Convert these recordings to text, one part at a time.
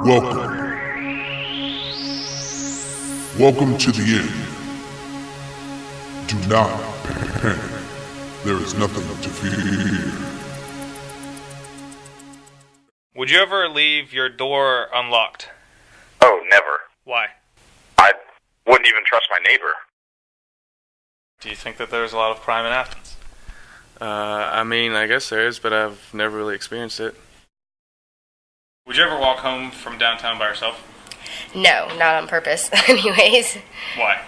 Welcome. Welcome to the end. Do not panic. There is nothing to fear. Would you ever leave your door unlocked? Oh, never. Why? I wouldn't even trust my neighbor. Do you think that there's a lot of crime in Athens? I guess there is, but I've never really experienced it. Would you ever walk home from downtown by yourself? No, not on purpose, anyways. Why?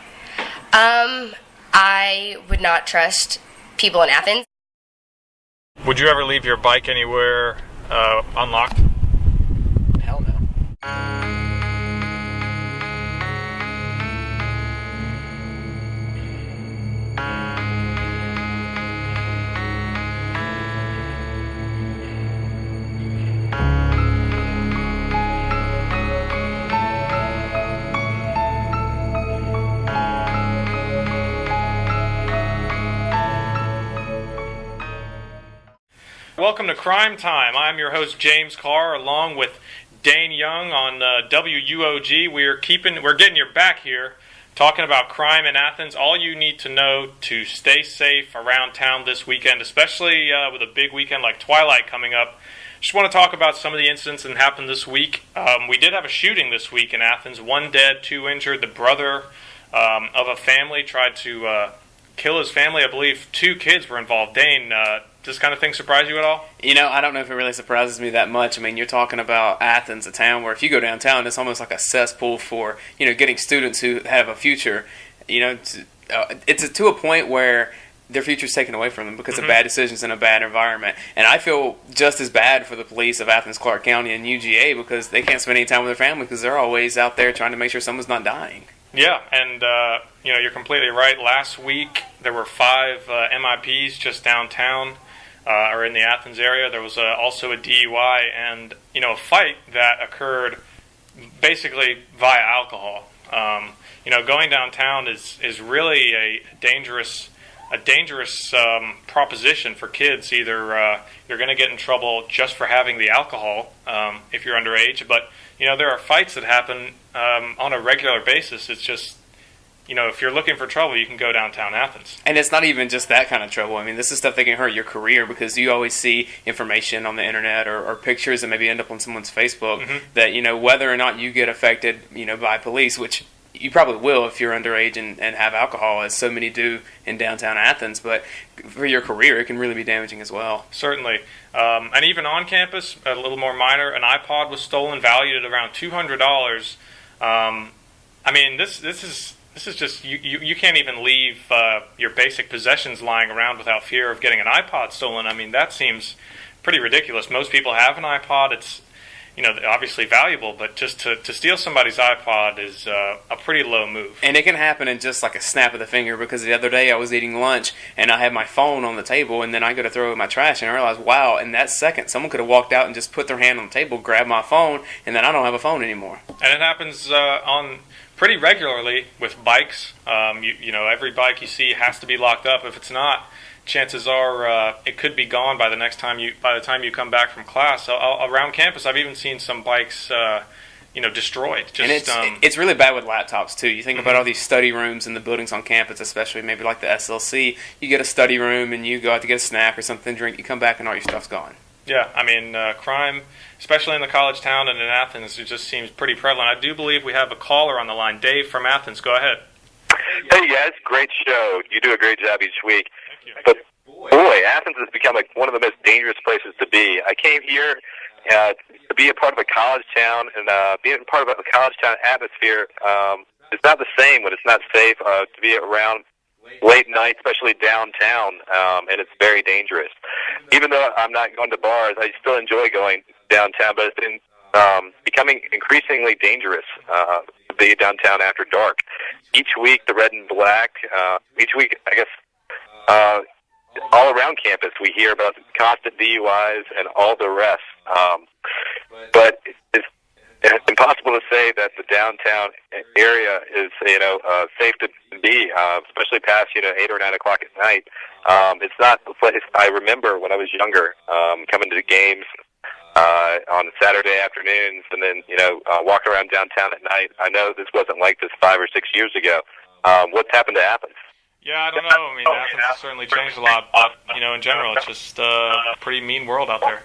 I would not trust people in Athens. Would you ever leave your bike anywhere unlocked? Hell no. Welcome to Crime Time. I'm your host James Carr, along with Dane Young on WUOG. We're getting your back here, talking about crime in Athens. All you need to know to stay safe around town this weekend, especially with a big weekend like Twilight coming up. Just want to talk about some of the incidents that happened this week. We did have a shooting this week in Athens. 1 dead, 2 injured. The brother of a family tried to kill his family. I believe 2 kids were involved. Dane, does this kind of thing surprise you at all? You know, I don't know if it really surprises me that much. I mean, you're talking about Athens, a town where if you go downtown, it's almost like a cesspool for, getting students who have a future. It's to a point where their future's taken away from them because of bad decisions in a bad environment. And I feel just as bad for the police of Athens, Clark County, and UGA because they can't spend any time with their family because they're always out there trying to make sure someone's not dying. Yeah, and you're completely right. Last week there were 5 MIPs just downtown or in the Athens area. There was also a DUI and a fight that occurred basically via alcohol. Going downtown is really a dangerous proposition for kids. Either you're going to get in trouble just for having the alcohol if you're underage, but there are fights that happen on a regular basis. It's just, if you're looking for trouble, you can go downtown Athens. And it's not even just that kind of trouble. I mean, this is stuff that can hurt your career because you always see information on the internet or pictures that maybe end up on someone's Facebook that, whether or not you get affected, by police, which you probably will if you're underage and have alcohol, as so many do in downtown Athens. But for your career, it can really be damaging as well. Certainly. And even on campus, a little more minor, an iPod was stolen, valued at around $200. This is just, you can't even leave your basic possessions lying around without fear of getting an iPod stolen. I mean, that seems pretty ridiculous. Most people have an iPod. It's obviously valuable, but just to steal somebody's iPod is a pretty low move. And it can happen in just like a snap of the finger because the other day I was eating lunch and I had my phone on the table and then I go to throw in my trash and I realized, wow, in that second someone could have walked out and just put their hand on the table, grabbed my phone, and then I don't have a phone anymore. And it happens on pretty regularly with bikes. Every bike you see has to be locked up. If it's not, chances are it could be gone by the time you come back from class. So around campus, I've even seen some bikes, destroyed. It's really bad with laptops too. You think about all these study rooms in the buildings on campus, especially maybe like the SLC. You get a study room and you go out to get a snack or something, drink. You come back and all your stuff's gone. Yeah, crime, especially in the college town and in Athens, it just seems pretty prevalent. I do believe we have a caller on the line. Dave from Athens, go ahead. Hey guys, great show. You do a great job each week. But boy, Athens has become one of the most dangerous places to be. I came here to be a part of a college town, and being part of a college town atmosphere is not the same when it's not safe to be around late night, especially downtown, and it's very dangerous. Even though I'm not going to bars, I still enjoy going downtown, but it's been becoming increasingly dangerous to be downtown after dark. Each week, the red and black, each week, I guess, all around campus, we hear about constant DUIs and all the rest. But it's impossible to say that the downtown area is, safe to be, especially past, 8 or 9 o'clock at night. It's not the place I remember when I was younger, coming to the games on Saturday afternoons, and then walking around downtown at night. I know this wasn't like this 5 or 6 years ago. What's happened to Athens? Yeah, I don't know. I mean, Athens has certainly changed a lot, but in general, it's just a pretty mean world out there.